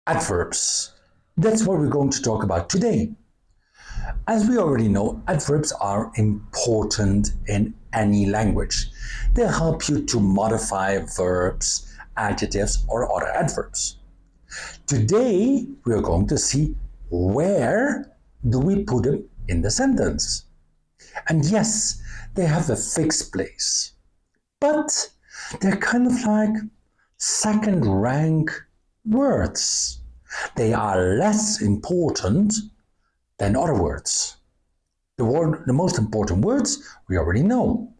Adverbs. That's what we're going to talk about today. As we already know, adverbs are important in any language. They help you to modify verbs, adjectives, or other adverbs. Today, we are going to see where do we put them in the sentence. And yes, they have a fixed place, but they're kind of like second rank words. They are less important than other words. The most important words we already know,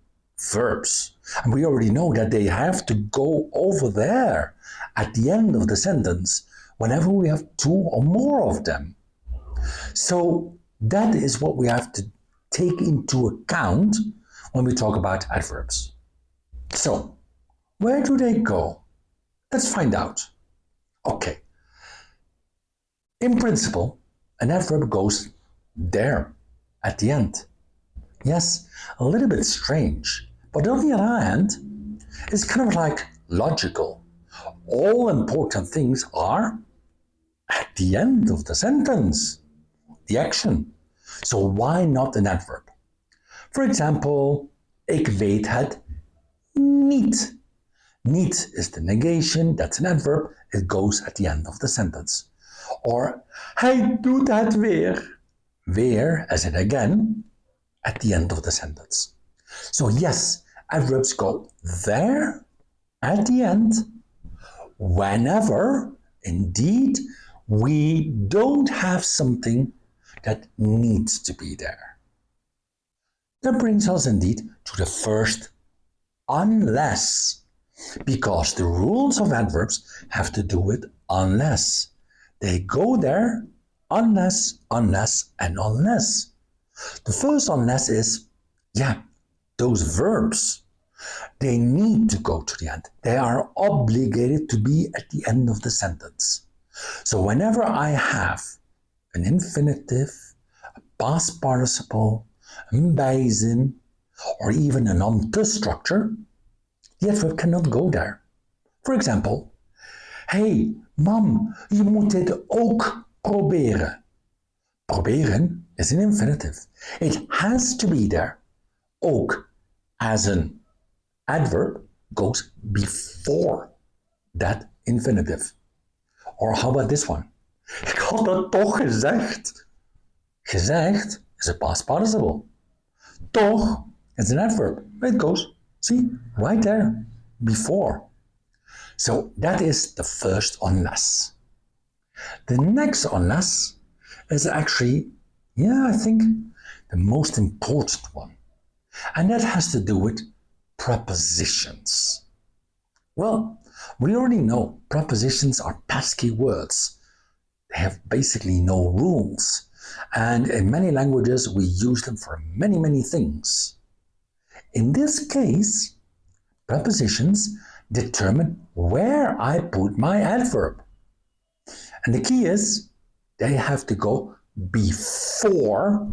verbs. And we already know that they have to go over there at the end of the sentence whenever we have two or more of them. So that is what we have to take into account when we talk about adverbs. So, where do they go? Let's find out. Okay. In principle, an adverb goes there at the end. Yes, a little bit strange, but on the other hand, it's kind of like logical. All important things are at the end of the sentence, the action. So why not an adverb? For example, ik weet het niet. Niet is the negation, that's an adverb, it goes at the end of the sentence. Or, hij doet het weer. Weer, as in again, at the end of the sentence. So yes, adverbs go there, at the end, whenever, indeed, we don't have something that needs to be there. That brings us indeed to the first unless, because the rules of adverbs have to do with unless. They go there unless, unless, and unless. The first unless is, those verbs, they need to go to the end. They are obligated to be at the end of the sentence. So whenever I have an infinitive, a past participle, een bijzin, or even an on te structure, the adverb cannot go there. For example, hey, mam, je moet dit ook proberen. Proberen is an infinitive. It has to be there. Ook, as an adverb, goes before that infinitive. Or how about this one? Ik had dat toch gezegd. Gezegd is a past participle. Toch is an adverb. It goes, see, right there, before. So that is the first unless. The next unless is actually, I think, the most important one. And that has to do with prepositions. Well, we already know prepositions are pesky words. They have basically no rules. And in many languages, we use them for many, many things. In this case, prepositions determine where I put my adverb. And the key is, they have to go before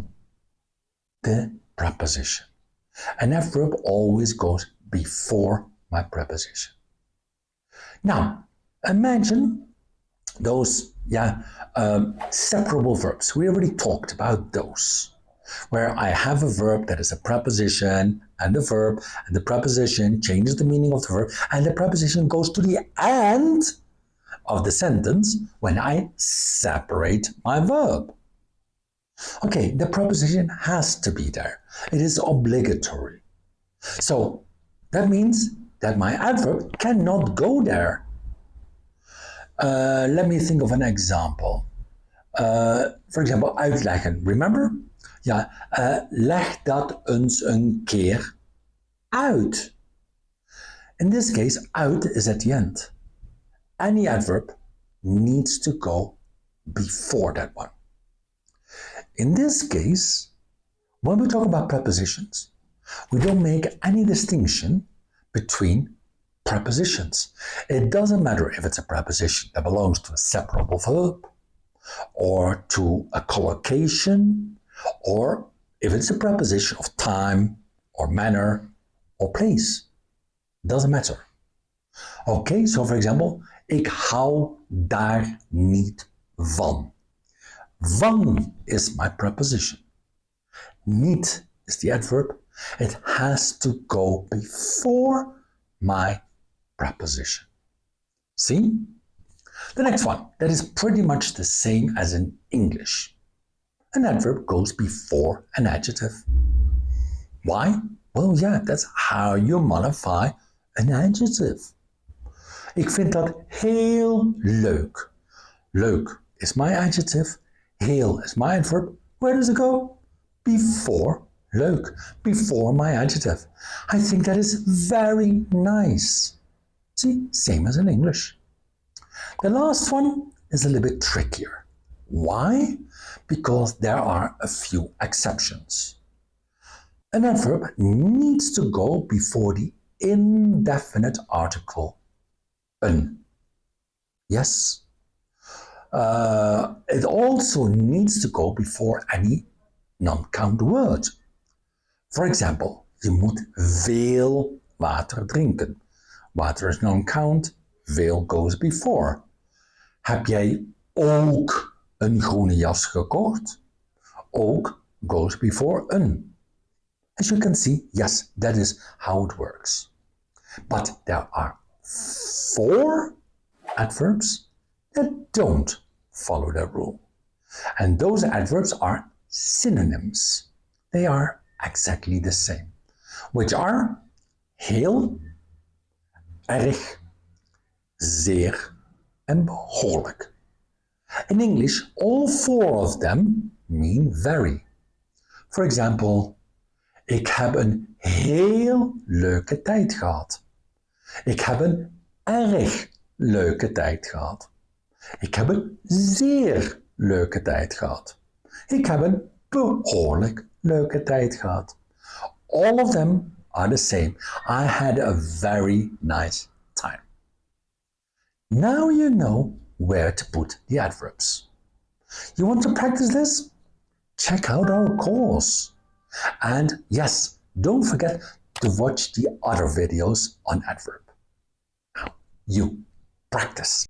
the preposition. An adverb always goes before my preposition. Now, imagine those separable verbs. We already talked about those, where I have a verb that is a preposition and a verb, and the preposition changes the meaning of the verb, and the preposition goes to the end of the sentence when I separate my verb. Okay, the preposition has to be there. It is obligatory. So that means that my adverb cannot go there. Let me think of an example. For example, uitleggen. Remember? Leg dat eens een keer uit. In this case, uit is at the end. Any adverb needs to go before that one. In this case, when we talk about prepositions, we don't make any distinction between prepositions. It doesn't matter if it's a preposition that belongs to a separable verb, or to a collocation, or if it's a preposition of time, or manner, or place. Doesn't matter. Okay, so for example, Ik hou daar niet van. Van is my preposition. Niet is the adverb. It has to go before my preposition. See? The next one, that is pretty much the same as in English. An adverb goes before an adjective. Why? Well, yeah, that's how you modify an adjective. Ik vind dat heel leuk. Leuk is my adjective. Heel is my adverb. Where does it go? Before leuk. Before my adjective. I think that is very nice. See, same as in English. The last one is a little bit trickier. Why? Because there are a few exceptions. An adverb needs to go before the indefinite article een. Yes. It also needs to go before any non-count word. For example, je moet veel water drinken. Water is non-count, veel goes before. Heb jij ook een groene jas gekocht? Ook goes before een. As you can see, yes, that is how it works. But there are 4 adverbs that don't follow that rule. And those adverbs are synonyms. They are exactly the same, which are heel, erg, zeer, and behoorlijk. In English, all 4 of them mean very. For example, ik heb een heel leuke tijd gehad. Ik heb een erg leuke tijd gehad. Ik heb een zeer leuke tijd gehad. Ik heb een behoorlijk leuke tijd gehad. All of them are the same. I had a very nice time. Now you know where to put the adverbs. You want to practice this? Check out our course. And yes, don't forget to watch the other videos on adverb. Now, you practice.